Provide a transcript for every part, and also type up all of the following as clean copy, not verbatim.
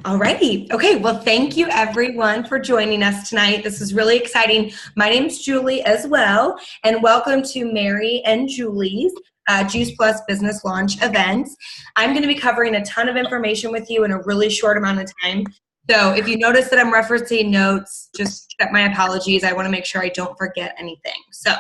Alrighty. Okay. Well, thank you everyone for joining us tonight. This is really exciting. My name's Julie as well, and welcome to Mary and Julie's Juice Plus Business Launch event. I'm going to be covering a ton of information with you in a really short amount of time. So if you notice that I'm referencing notes, just accept my apologies. I want to make sure I don't forget anything. So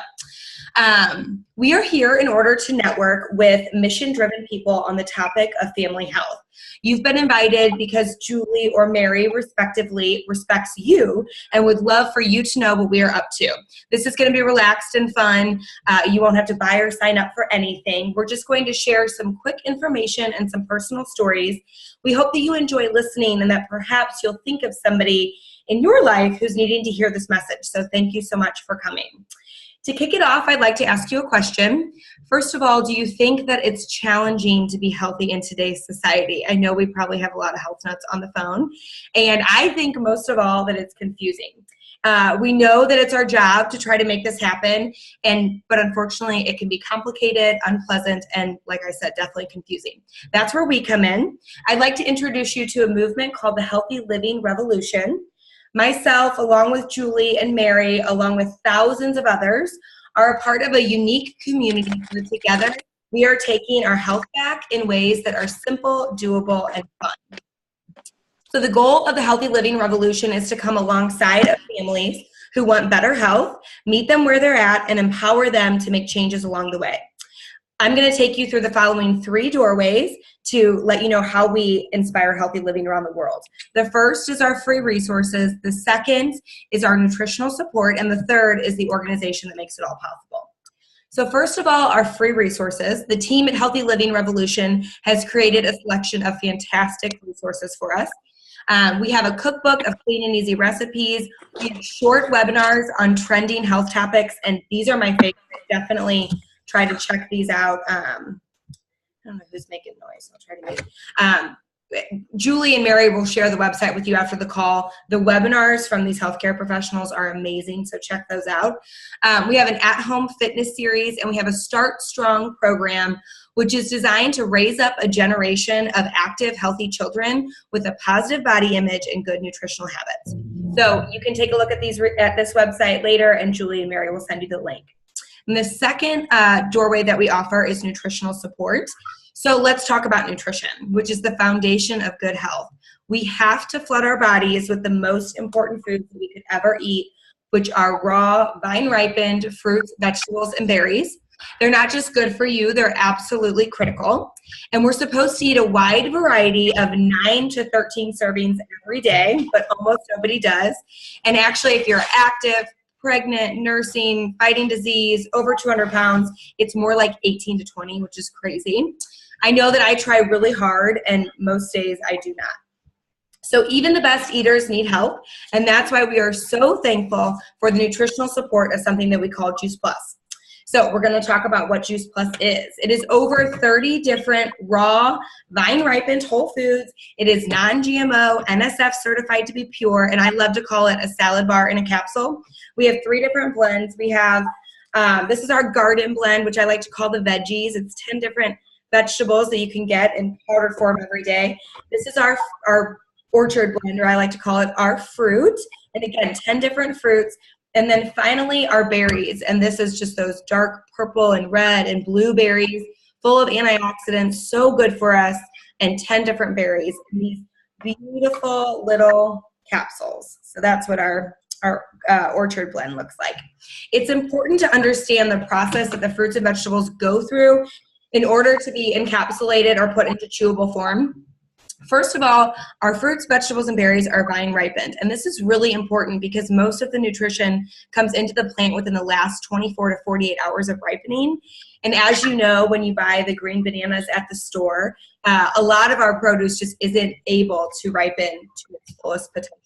we are here in order to network with mission-driven people on the topic of family health. You've been invited because Julie or Mary, respectively, respects you and would love for you to know what we are up to. This is going to be relaxed and fun. You won't have to buy or sign up for anything. We're just going to share some quick information and some personal stories. We hope that you enjoy listening and that perhaps you'll think of somebody in your life who's needing to hear this message. So thank you so much for coming. To kick it off, I'd like to ask you a question. First of all, do you think that it's challenging to be healthy in today's society? I know we probably have a lot of health nuts on the phone, and I think most of all that it's confusing. We know that it's our job to try to make this happen, but unfortunately it can be complicated, unpleasant, and like I said, definitely confusing. That's where we come in. I'd like to introduce you to a movement called the Healthy Living Revolution. Myself, along with Julie and Mary, along with thousands of others, are a part of a unique community where together we are taking our health back in ways that are simple, doable, and fun. So the goal of the Healthy Living Revolution is to come alongside of families who want better health, meet them where they're at, and empower them to make changes along the way. I'm going to take you through the following 3 doorways to let you know how we inspire healthy living around the world. The first is our free resources. The second is our nutritional support. And the third is the organization that makes it all possible. So first of all, our free resources. The team at Healthy Living Revolution has created a selection of fantastic resources for us. We have a cookbook of clean and easy recipes. We have short webinars on trending health topics, and these are my favorite. Definitely try to check these out. I don't know who's making noise. I'll try to make Julie and Mary will share the website with you after the call. The webinars from these healthcare professionals are amazing, so check those out. We have an at-home fitness series, and we have a Start Strong program, which is designed to raise up a generation of active, healthy children with a positive body image and good nutritional habits. So you can take a look at these at this website later, and Julie and Mary will send you the link. And the second doorway that we offer is nutritional support. So let's talk about nutrition, which is the foundation of good health. We have to flood our bodies with the most important foods that we could ever eat, which are raw, vine-ripened fruits, vegetables, and berries. They're not just good for you, they're absolutely critical. And we're supposed to eat a wide variety of 9 to 13 servings every day, but almost nobody does. And actually, if you're active, pregnant, nursing, fighting disease, over 200 pounds, it's more like 18 to 20, which is crazy. I know that I try really hard, and most days I do not. So even the best eaters need help, and that's why we are so thankful for the nutritional support of something that we call Juice Plus. So we're going to talk about what Juice Plus is. It is over 30 different raw, vine-ripened whole foods. It is non-GMO, NSF certified to be pure, and I love to call it a salad bar in a capsule. We have 3 different blends. We have, this is our garden blend, which I like to call the veggies. It's 10 different vegetables that you can get in powdered form every day. This is our orchard blend, or I like to call it our fruit. And again, 10 different fruits. And then finally, our berries, and this is just those dark purple and red and blue berries, full of antioxidants, so good for us, and 10 different berries in these beautiful little capsules. So that's what our orchard blend looks like. It's important to understand the process that the fruits and vegetables go through in order to be encapsulated or put into chewable form. First of all, our fruits, vegetables, and berries are vine ripened. And this is really important because most of the nutrition comes into the plant within the last 24 to 48 hours of ripening. And as you know, when you buy the green bananas at the store, a lot of our produce just isn't able to ripen to its fullest potential.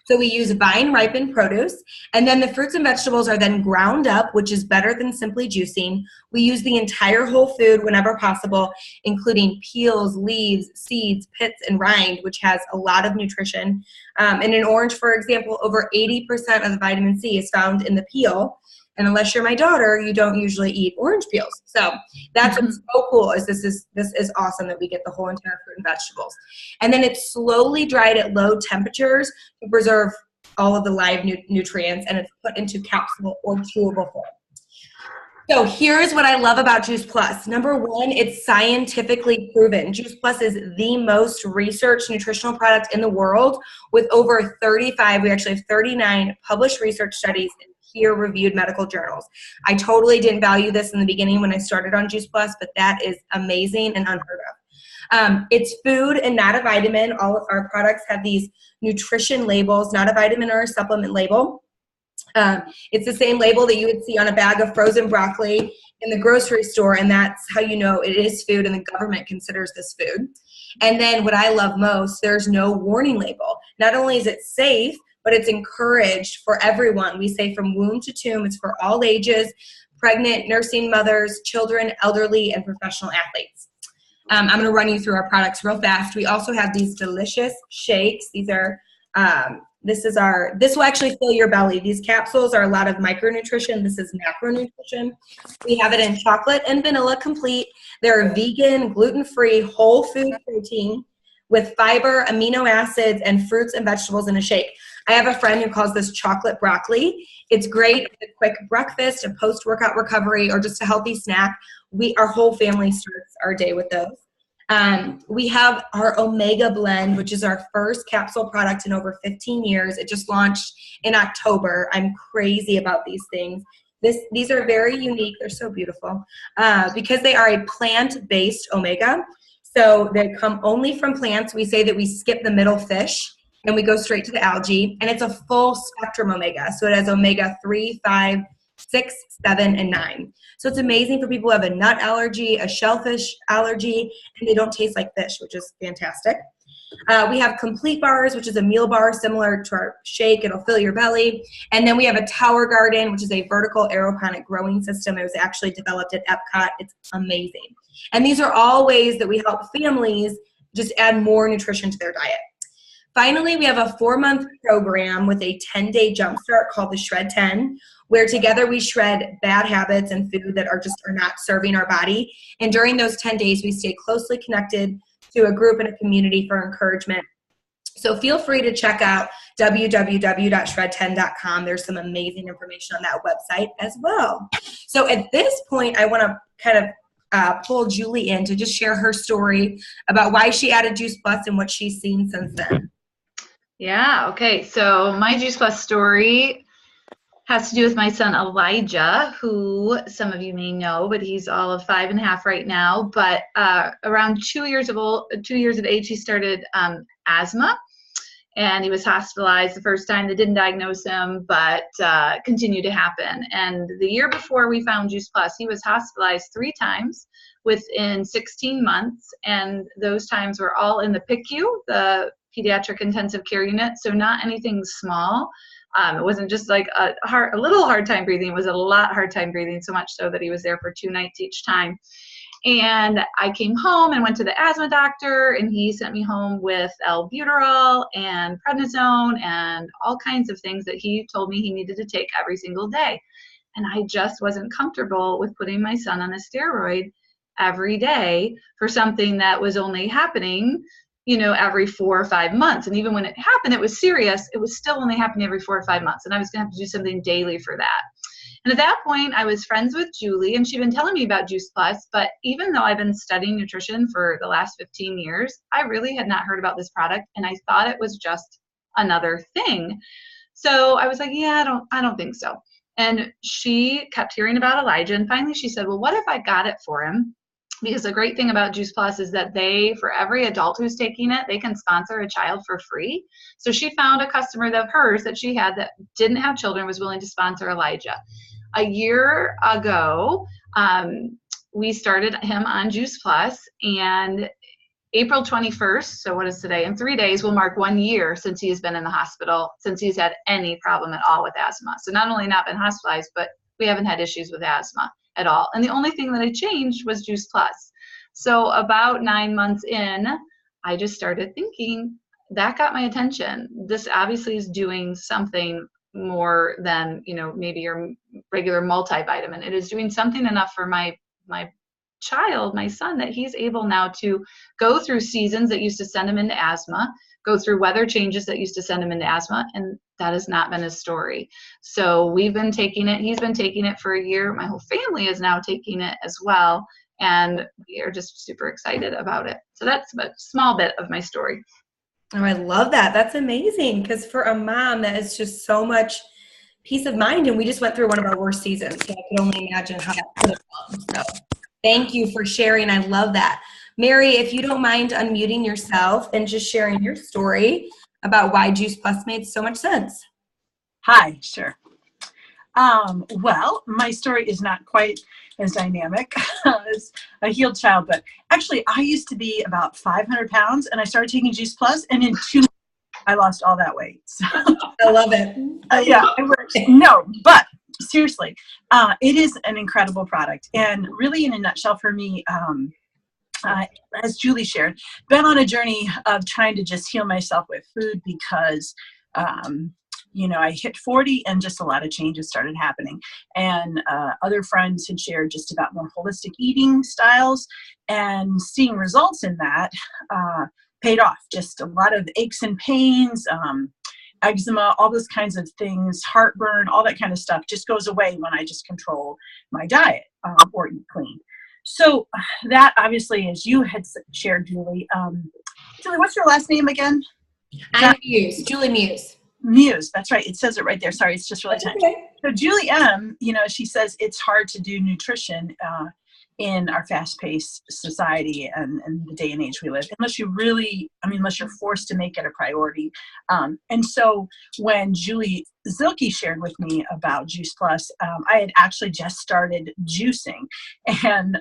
So we use vine ripened produce, and then the fruits and vegetables are then ground up, which is better than simply juicing. We use the entire whole food whenever possible, including peels, leaves, seeds, pits, and rind, which has a lot of nutrition. In an orange, for example, over 80% of the vitamin C is found in the peel. And unless you're my daughter, you don't usually eat orange peels. So that's what's so cool is this is awesome that we get the whole entire fruit and vegetables. And then it's slowly dried at low temperatures to preserve all of the live nutrients, and it's put into capsule or chewable form. So here's what I love about Juice Plus. Number one, it's scientifically proven. Juice Plus is the most researched nutritional product in the world with over 35, we actually have 39 published research studies in peer-reviewed medical journals. I totally didn't value this in the beginning when I started on Juice Plus, but that is amazing and unheard of. It's food and not a vitamin. All of our products have these nutrition labels, not a vitamin or a supplement label. It's the same label that you would see on a bag of frozen broccoli in the grocery store, and that's how you know it is food and the government considers this food. And then what I love most, there's no warning label. Not only is it safe, but it's encouraged for everyone. We say from womb to tomb, it's for all ages, pregnant, nursing mothers, children, elderly, and professional athletes. I'm going to run you through our products real fast. We also have these delicious shakes. These are this will actually fill your belly. These capsules are a lot of micronutrition. This is macronutrition. We have it in chocolate and vanilla complete. They're vegan, gluten-free, whole food protein with fiber, amino acids, and fruits and vegetables in a shake. I have a friend who calls this chocolate broccoli. It's great as a quick breakfast, a post-workout recovery, or just a healthy snack. Our whole family starts our day with those. We have our Omega Blend, which is our first capsule product in over 15 years. It just launched in October. I'm crazy about these things. These are very unique. They're so beautiful because they are a plant-based omega. So they come only from plants. We say that we skip the middle fish and we go straight to the algae. And it's a full spectrum omega. So it has omega 3, 5, 6, 7, and 9. So it's amazing for people who have a nut allergy, a shellfish allergy, and they don't taste like fish, which is fantastic. We have Complete Bars, which is a meal bar similar to our shake. It'll fill your belly. And then we have a Tower Garden, which is a vertical aeroponic growing system. It was actually developed at Epcot. It's amazing. And these are all ways that we help families just add more nutrition to their diet. Finally, we have a 4-month program with a 10-day jumpstart called the Shred 10, where together we shred bad habits and food that are not serving our body. And during those 10 days, we stay closely connected to a group and a community for encouragement. So feel free to check out www.shred10.com. There's some amazing information on that website as well. So at this point, I want to kind of pull Julie in to just share her story about why she added Juice Plus and what she's seen since then. Yeah, okay. So my Juice Plus story has to do with my son Elijah, who some of you may know, but he's all of 5.5 right now. But around 2 years of age, he started asthma, and he was hospitalized the first time. They didn't diagnose him, but continued to happen. And the year before we found Juice Plus, he was hospitalized 3 times within 16 months, and those times were all in the PICU, the Pediatric Intensive Care Unit, so not anything small. It wasn't just like a little hard time breathing. It was a lot hard time breathing, so much so that he was there for 2 nights each time. And I came home and went to the asthma doctor, and he sent me home with albuterol and prednisone and all kinds of things that he told me he needed to take every single day. And I just wasn't comfortable with putting my son on a steroid every day for something that was only happening every 4 or 5 months. And even when it happened, it was serious. It was still only happening every 4 or 5 months. And I was going to have to do something daily for that. And at that point, I was friends with Julie, and she'd been telling me about Juice Plus. But even though I've been studying nutrition for the last 15 years, I really had not heard about this product. And I thought it was just another thing. So I was like, yeah, I don't think so. And she kept hearing about Elijah. And finally she said, well, what if I got it for him? Because the great thing about Juice Plus is that for every adult who's taking it, they can sponsor a child for free. So she found a customer of hers that she had that didn't have children, was willing to sponsor Elijah. A year ago, we started him on Juice Plus, and April 21st, so what is today? In 3 days, will mark 1 year since he has been in the hospital, since he's had any problem at all with asthma. So not only not been hospitalized, but we haven't had issues with asthma at all. And the only thing that I changed was Juice Plus. So about 9 months in, I just started thinking, that got my attention. This obviously is doing something more than, maybe your regular multivitamin. It is doing something enough for my child, my son, that he's able now to go through seasons that used to send him into asthma, go through weather changes that used to send him into asthma, and that has not been his story. So we've been taking it. He's been taking it for a year. My whole family is now taking it as well, and we are just super excited about it. So that's a small bit of my story. Oh, I love that. That's amazing, because for a mom, that is just so much peace of mind, and we just went through one of our worst seasons, so I could only imagine how that could have gone. So thank you for sharing. I love that. Mary, if you don't mind unmuting yourself and just sharing your story about why Juice Plus made so much sense. Hi, sure. Well, my story is not quite as dynamic as a healed child, but actually I used to be about 500 pounds and I started taking Juice Plus, and in 2 months I lost all that weight. So, I love it. yeah, it works. No, but seriously, it is an incredible product. And really, in a nutshell for me, as Julie shared, been on a journey of trying to just heal myself with food because, I hit 40 and just a lot of changes started happening. And other friends had shared just about more holistic eating styles, and seeing results in that paid off. Just a lot of aches and pains, eczema, all those kinds of things, heartburn, all that kind of stuff just goes away when I just control my diet or eat clean. So that obviously, as you had shared, Julie. Julie, what's your last name again? I'm Muse, Julie Muse. Muse, that's right. It says it right there. Sorry, it's just really tiny. Okay. So Julie M., she says it's hard to do nutrition in our fast-paced society and the day and age we live, unless you're forced to make it a priority. And so when Julie Zielke shared with me about Juice Plus, I had actually just started juicing, and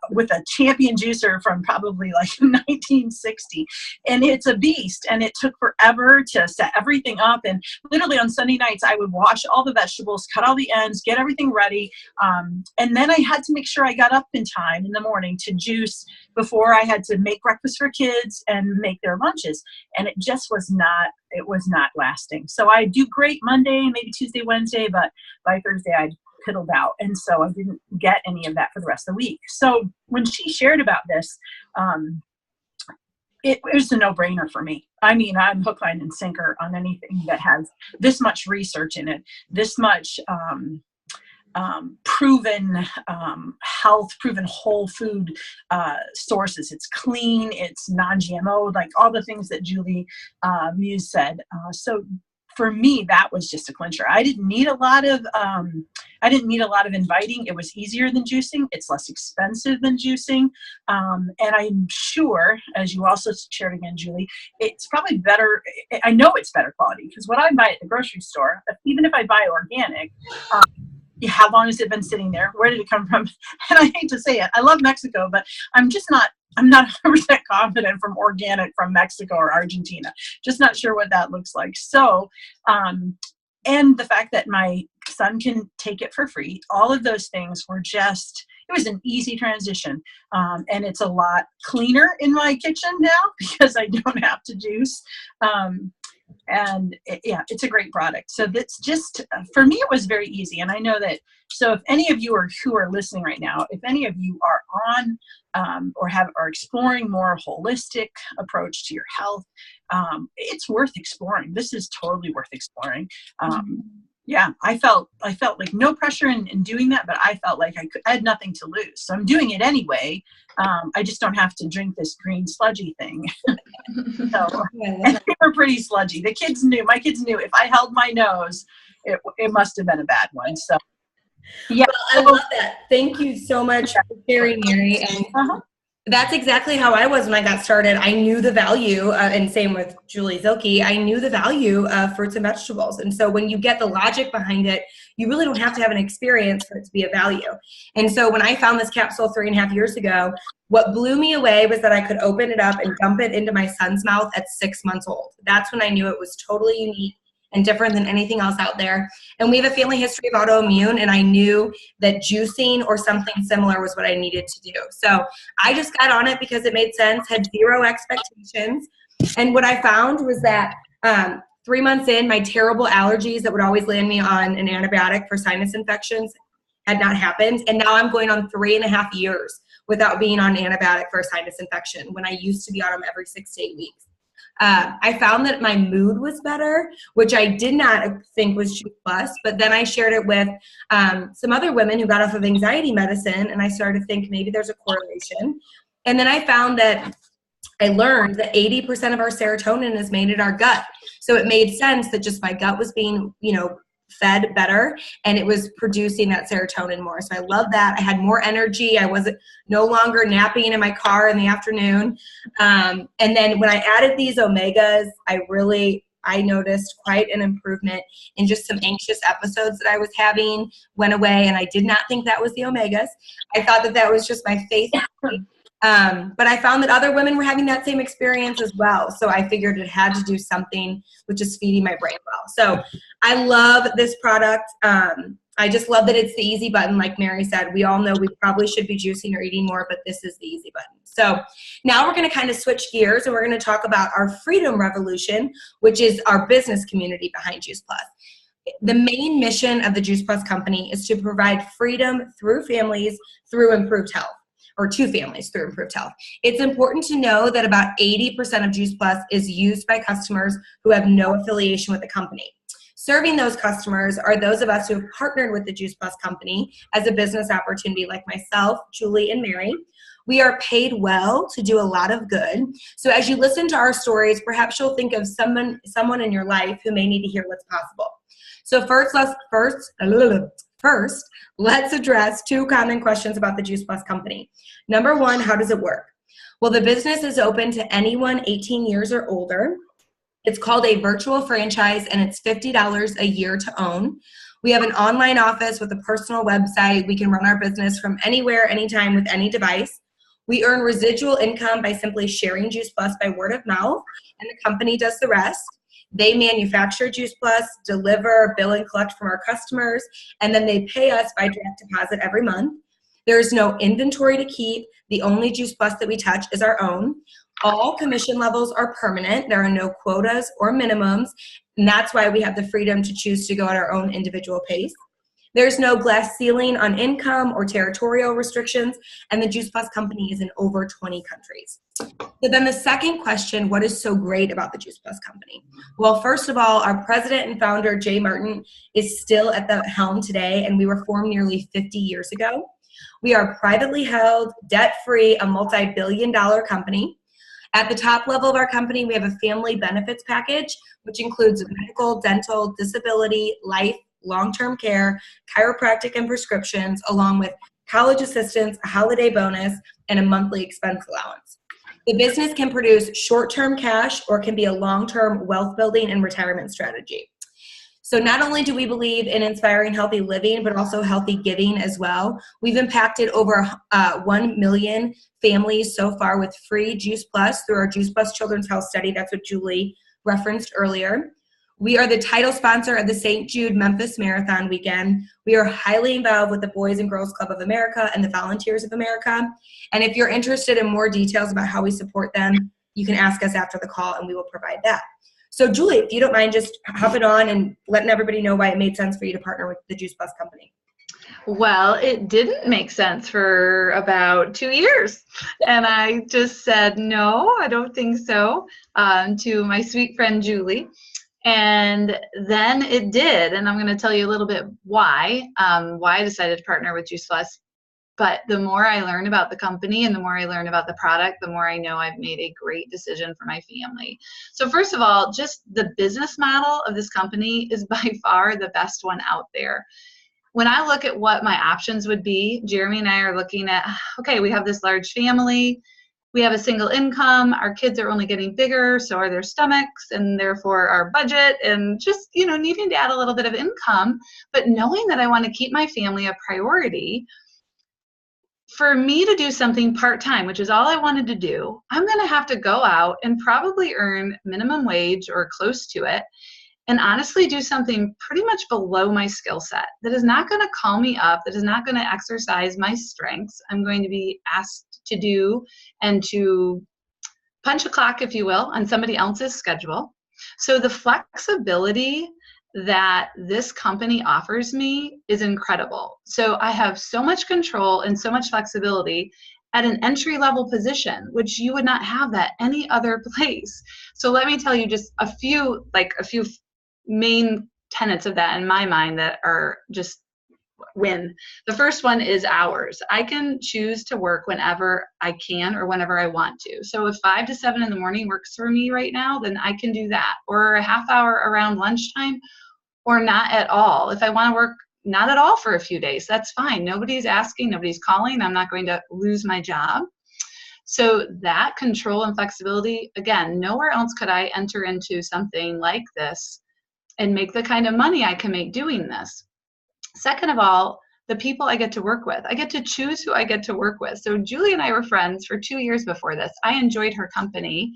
with a champion juicer from probably like 1960, and it's a beast, and it took forever to set everything up. And literally on Sunday nights, I would wash all the vegetables, cut all the ends, get everything ready, and then I had to make sure I got up in time in the morning to juice before I had to make breakfast for kids and make their lunches. And it just was not lasting. So I do great Monday, maybe Tuesday, Wednesday, but by Thursday I'd piddled out. And so I didn't get any of that for the rest of the week. So when she shared about this, it was a no-brainer for me. I mean, I'm hook, line, and sinker on anything that has this much research in it, this much proven health, proven whole food sources. It's clean, it's non-GMO, like all the things that Julie Muse said. So for me, that was just a clincher. I didn't need a lot of inviting. It was easier than juicing. It's less expensive than juicing. And I'm sure, as you also shared again, Julie, it's probably better. I know it's better quality, because what I buy at the grocery store, even if I buy organic, how long has it been sitting there? Where did it come from? And I hate to say it, I love Mexico, but I'm not 100% confident from organic from Mexico or Argentina. Just not sure what that looks like. So, and the fact that my son can take it for free, all of those things were it was an easy transition. And it's a lot cleaner in my kitchen now because I don't have to juice. It's a great product. So that's just, for me, it was very easy. And I know that, so if any of you who are listening right now, if any of you are on are exploring more holistic approach to your health, it's worth exploring. This is totally worth exploring. Yeah, I felt like no pressure in doing that, but I felt like I had nothing to lose. So I'm doing it anyway. I just don't have to drink this green sludgy thing. So, and they were pretty sludgy. My kids knew if I held my nose, it must have been a bad one. So, yeah. Well, I love that. Thank you so much for sharing, Mary. And that's exactly how I was when I got started. I knew the value, and same with Julie Zielke, I knew the value of fruits and vegetables. And so when you get the logic behind it, you really don't have to have an experience for it to be a value. And so when I found this capsule 3.5 years ago, what blew me away was that I could open it up and dump it into my son's mouth at 6 months old. That's when I knew it was totally unique and different than anything else out there. And we have a family history of autoimmune, and I knew that juicing or something similar was what I needed to do. So I just got on it because it made sense, had zero expectations. And what I found was that 3 months in, my terrible allergies that would always land me on an antibiotic for sinus infections had not happened. And now I'm going on 3.5 years without being on an antibiotic for a sinus infection when I used to be on them every 6 to 8 weeks. I found that my mood was better, which I did not think was Juice Plus, but then I shared it with some other women who got off of anxiety medicine, and I started to think maybe there's a correlation. And then I found that I learned that 80% of our serotonin is made in our gut. So it made sense that just my gut was being, fed better, and it was producing that serotonin more. So I love that. I had more energy. I wasn't no longer napping in my car in the afternoon. And then when I added these omegas, I noticed quite an improvement in just some anxious episodes that I was having went away. And I did not think that was the omegas. I thought that was just my faith. But I found that other women were having that same experience as well. So I figured it had to do something with just feeding my brain well. So I love this product. I just love that it's the easy button. Like Mary said, we all know we probably should be juicing or eating more, but this is the easy button. So now we're going to kind of switch gears, and we're going to talk about our Freedom Revolution, which is our business community behind Juice Plus. The main mission of the Juice Plus company is to provide freedom through families through improved health. Or to families through improved health. It's important to know that about 80% of Juice Plus is used by customers who have no affiliation with the company. Serving those customers are those of us who have partnered with the Juice Plus company as a business opportunity, like myself, Julie, and Mary. We are paid well to do a lot of good. So as you listen to our stories, perhaps you'll think of someone in your life who may need to hear what's possible. So first, let's address 2 common questions about the Juice Plus company. Number 1, how does it work? Well, the business is open to anyone 18 years or older. It's called a virtual franchise, and it's $50 a year to own. We have an online office with a personal website. We can run our business from anywhere, anytime, with any device. We earn residual income by simply sharing Juice Plus by word of mouth, and the company does the rest. They manufacture Juice Plus, deliver, bill, and collect from our customers, and then they pay us by direct deposit every month. There's no inventory to keep. The only Juice Plus that we touch is our own. All commission levels are permanent. There are no quotas or minimums, and that's why we have the freedom to choose to go at our own individual pace. There's no glass ceiling on income or territorial restrictions, and the Juice Plus company is in over 20 countries. So then the second question, what is so great about the Juice Plus company? Well, first of all, our president and founder, Jay Martin, is still at the helm today, and we were formed nearly 50 years ago. We are privately held, debt-free, a multi-billion-dollar company. At the top level of our company, we have a family benefits package, which includes medical, dental, disability, life, long-term care, chiropractic, and prescriptions, along with college assistance, a holiday bonus, and a monthly expense allowance. The business can produce short-term cash or can be a long-term wealth building and retirement strategy. So not only do we believe in inspiring healthy living, but also healthy giving as well. We've impacted over 1 million families so far with free Juice Plus through our Juice Plus Children's Health Study. That's what Julie referenced earlier. We are the title sponsor of the St. Jude Memphis Marathon Weekend. We are highly involved with the Boys and Girls Club of America and the Volunteers of America. And if you're interested in more details about how we support them, you can ask us after the call and we will provide that. So Julie, if you don't mind just hopping on and letting everybody know why it made sense for you to partner with the Juice Plus company. Well, it didn't make sense for about 2 years. And I just said, no, I don't think so, to my sweet friend, Julie. And then it did. And I'm going to tell you a little bit why I decided to partner with Juice Plus. But the more I learn about the company and the more I learn about the product, the more I know I've made a great decision for my family. So first of all, just the business model of this company is by far the best one out there. When I look at what my options would be, Jeremy and I are looking at, okay, we have this large family. We have a single income. Our kids are only getting bigger, so are their stomachs, and therefore our budget, and just, needing to add a little bit of income. But knowing that I want to keep my family a priority, for me to do something part-time, which is all I wanted to do, I'm going to have to go out and probably earn minimum wage or close to it, and honestly do something pretty much below my skill set that is not going to call me up, that is not going to exercise my strengths. I'm going to be asked to do and to punch a clock, if you will, on somebody else's schedule. So the flexibility that this company offers me is incredible. So I have so much control and so much flexibility at an entry-level position, which you would not have that any other place. So let me tell you just a few main tenets of that in my mind that are just win. The first one is hours. I can choose to work whenever I can or whenever I want to. So if 5 to 7 in the morning works for me right now, then I can do that. Or a half hour around lunchtime, or not at all. If I want to work not at all for a few days, that's fine. Nobody's asking, nobody's calling. I'm not going to lose my job. So that control and flexibility, again, nowhere else could I enter into something like this and make the kind of money I can make doing this. Second of all, the people I get to work with. I get to choose who I get to work with. So Julie and I were friends for 2 years before this. I enjoyed her company.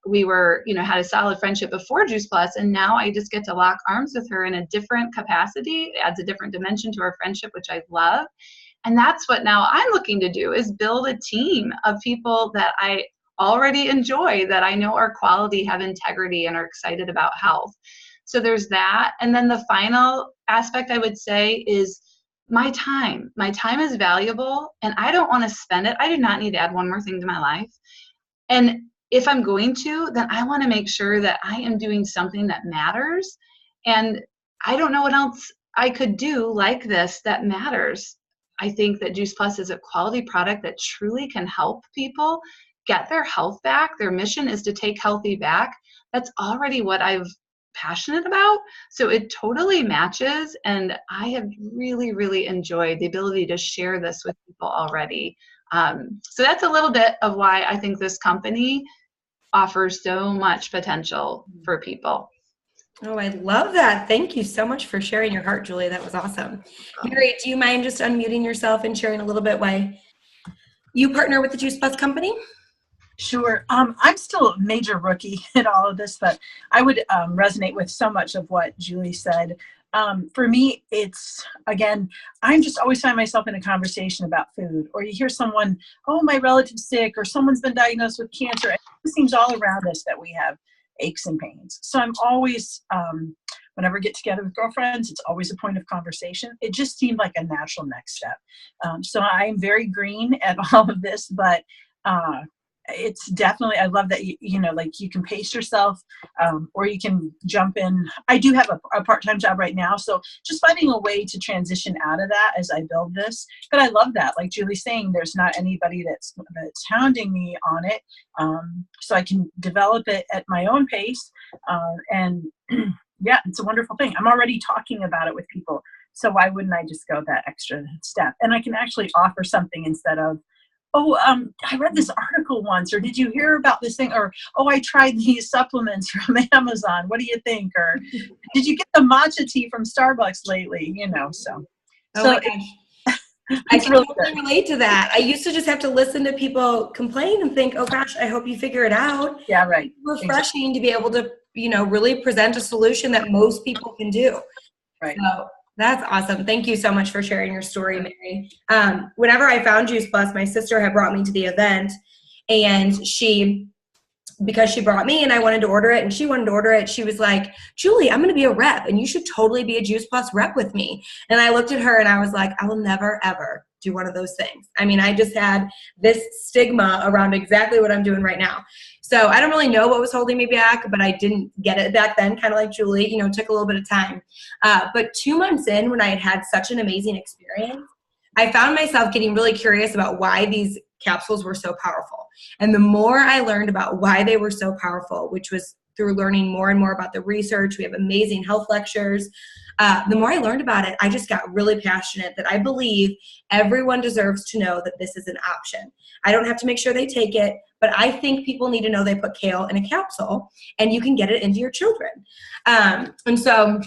We were, had a solid friendship before Juice Plus, and now I just get to lock arms with her in a different capacity. It adds a different dimension to our friendship, which I love. And that's what now I'm looking to do, is build a team of people that I already enjoy, that I know are quality, have integrity, and are excited about health. So there's that. And then the final aspect I would say is my time. My time is valuable, and I don't want to spend it. I do not need to add one more thing to my life. And if I'm going to, then I want to make sure that I am doing something that matters. And I don't know what else I could do like this that matters. I think that Juice Plus is a quality product that truly can help people get their health back. Their mission is to take healthy back. That's already what I'm passionate about. So it totally matches. And I have really, really enjoyed the ability to share this with people already. So that's a little bit of why I think this company offers so much potential for people. Oh, I love that. Thank you so much for sharing your heart, Julie. That was awesome. Mary, do you mind just unmuting yourself and sharing a little bit why you partner with the Juice Plus company? Sure. I'm still a major rookie in all of this, but I would resonate with so much of what Julie said. For me, it's, again, I'm just always find myself in a conversation about food, or you hear someone, oh, my relative's sick, or someone's been diagnosed with cancer. It seems all around us that we have aches and pains. So I'm always, whenever I get together with girlfriends, it's always a point of conversation. It just seemed like a natural next step. So I'm very green at all of this, but it's definitely, I love that, like you can pace yourself, or you can jump in. I do have a part-time job right now, so just finding a way to transition out of that as I build this. But I love that, like Julie's saying, there's not anybody that's hounding me on it, so I can develop it at my own pace, and yeah, it's a wonderful thing. I'm already talking about it with people, so why wouldn't I just go that extra step? And I can actually offer something instead of, oh, I read this article once, or did you hear about this thing? Or, oh, I tried these supplements from Amazon. What do you think? Or, did you get the matcha tea from Starbucks lately? So. Oh so my gosh. I can really relate to that. I used to just have to listen to people complain and think, oh gosh, I hope you figure it out. Yeah, right. It's refreshing to be able to, really present a solution that most people can do. Right. So, that's awesome. Thank you so much for sharing your story, Mary. Whenever I found Juice Plus, my sister had brought me to the event, and because she brought me and I wanted to order it and she wanted to order it, she was like, Julie, I'm going to be a rep and you should totally be a Juice Plus rep with me. And I looked at her and I was like, I will never, ever do one of those things. I mean, I just had this stigma around exactly what I'm doing right now. So I don't really know what was holding me back, but I didn't get it back then, kind of like Julie, it took a little bit of time. But 2 months in, when I had had such an amazing experience, I found myself getting really curious about why these capsules were so powerful. And the more I learned about why they were so powerful, which was through learning more and more about the research, we have amazing health lectures. The more I learned about it, I just got really passionate that I believe everyone deserves to know that this is an option. I don't have to make sure they take it, but I think people need to know they put kale in a capsule and you can get it into your children. And so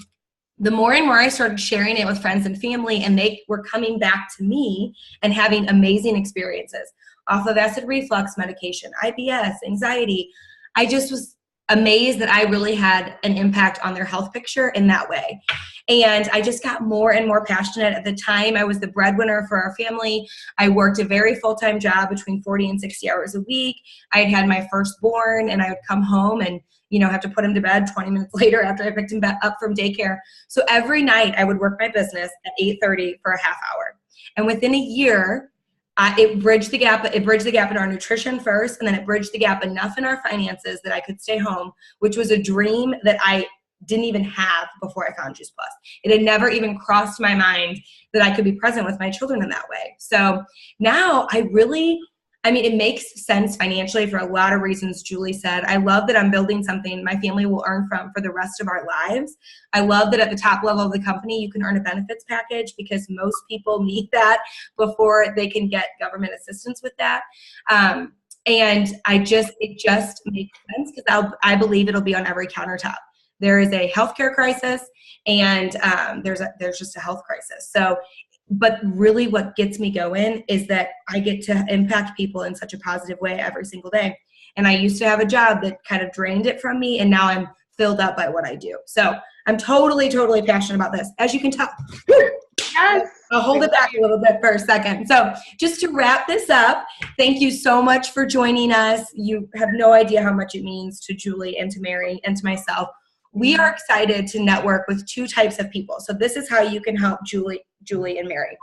the more and more I started sharing it with friends and family, and they were coming back to me and having amazing experiences off of acid reflux medication, IBS, anxiety, I amazed that I really had an impact on their health picture in that way. And I just got more and more passionate. At the time, I was the breadwinner for our family. I worked a very full-time job between 40 and 60 hours a week. I had my firstborn, and I would come home and have to put him to bed 20 minutes later after I picked him up from daycare. So every night I would work my business at 8:30 for a half hour. And within a year, it bridged the gap. It bridged the gap in our nutrition first, and then it bridged the gap enough in our finances that I could stay home, which was a dream that I didn't even have before I found Juice Plus. It had never even crossed my mind that I could be present with my children in that way. So now it makes sense financially for a lot of reasons Julie said. I love that I'm building something my family will earn from for the rest of our lives. I love that at the top level of the company, you can earn a benefits package because most people need that before they can get government assistance with that. And it just makes sense because I believe it'll be on every countertop. There is a healthcare crisis, and there's just a health crisis. So, but really what gets me going is that I get to impact people in such a positive way every single day. And I used to have a job that kind of drained it from me, and now I'm filled up by what I do. So I'm totally, totally passionate about this. As you can tell, Yes. I'll hold it back a little bit for a second. So just to wrap this up, thank you so much for joining us. You have no idea how much it means to Julie and to Mary and to myself. We are excited to network with two types of people. So this is how you can help Julie and Mary.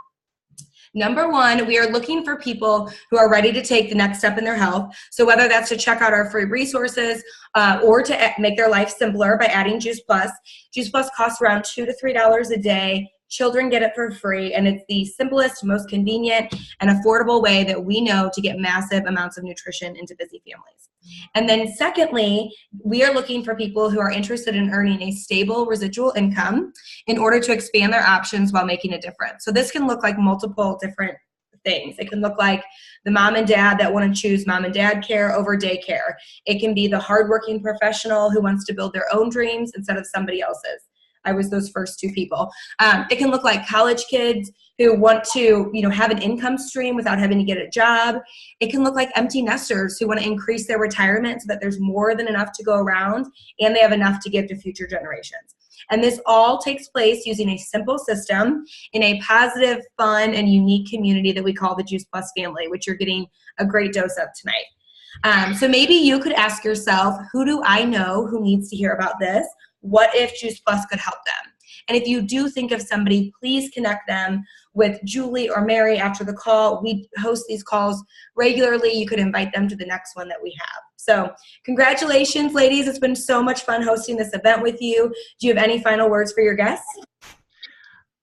Number one, we are looking for people who are ready to take the next step in their health. So whether that's to check out our free resources or to make their life simpler by adding Juice Plus. Juice Plus costs around $2 to $3 a day. Children get it for free, and it's the simplest, most convenient, and affordable way that we know to get massive amounts of nutrition into busy families. And then secondly, we are looking for people who are interested in earning a stable residual income in order to expand their options while making a difference. So this can look like multiple different things. It can look like the mom and dad that want to choose mom and dad care over daycare. It can be the hardworking professional who wants to build their own dreams instead of somebody else's. I was those first two people. It can look like college kids who want to, have an income stream without having to get a job. It can look like empty nesters who want to increase their retirement so that there's more than enough to go around and they have enough to give to future generations. And this all takes place using a simple system in a positive, fun, and unique community that we call the Juice Plus family, which you're getting a great dose of tonight. So maybe you could ask yourself, who do I know who needs to hear about this? What if Juice Plus could help them? And if you do think of somebody, please connect them with Julie or Mary after the call. We host these calls regularly. You could invite them to the next one that we have. So congratulations, ladies. It's been so much fun hosting this event with you. Do you have any final words for your guests?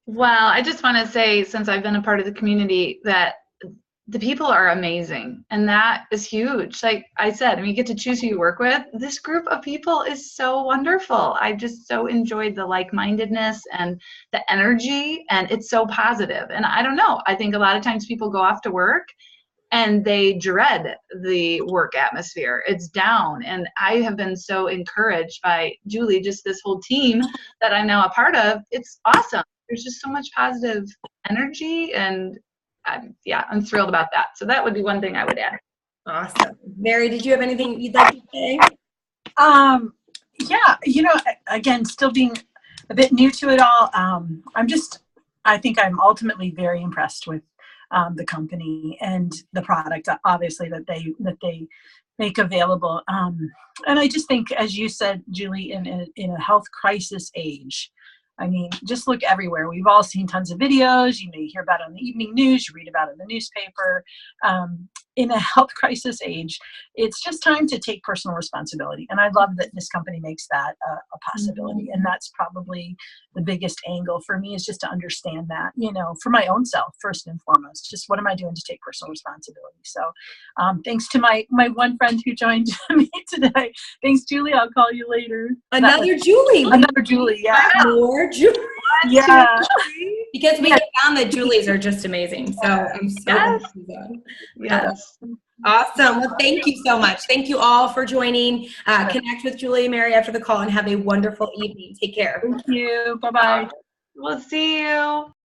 Well, I just want to say, since I've been a part of the community, that the people are amazing, and that is huge. Like I said, you get to choose who you work with. This group of people is so wonderful. I just so enjoyed the like-mindedness and the energy, and it's so positive. And I don't know, I think a lot of times people go off to work and they dread the work atmosphere. It's down, and I have been so encouraged by Julie, just this whole team that I'm now a part of. It's awesome. There's just so much positive energy, and I'm thrilled about that. So that would be one thing I would add. Awesome. Mary, did you have anything you'd like to say? Again, still being a bit new to it all. I think I'm ultimately very impressed with the company and the product, obviously, that they make available. And I just think, as you said, Julie, in a health crisis age, just look everywhere. We've all seen tons of videos. You hear about it on the evening news. You read about it in the newspaper. In a health crisis age, it's just time to take personal responsibility. And I love that this company makes that a possibility. And that's probably the biggest angle for me, is just to understand that, for my own self, first and foremost, just what am I doing to take personal responsibility? So thanks to my one friend who joined me today. Thanks, Julie. I'll call you later. Another Julie. Another Julie, yeah. More Julie. Yeah. Because we have found that Julies are just amazing. So I'm so glad. Yes. Awesome. Well, thank you so much. Thank you all for joining. Connect with Julie and Mary after the call and have a wonderful evening. Take care. Thank you. Bye-bye. We'll see you.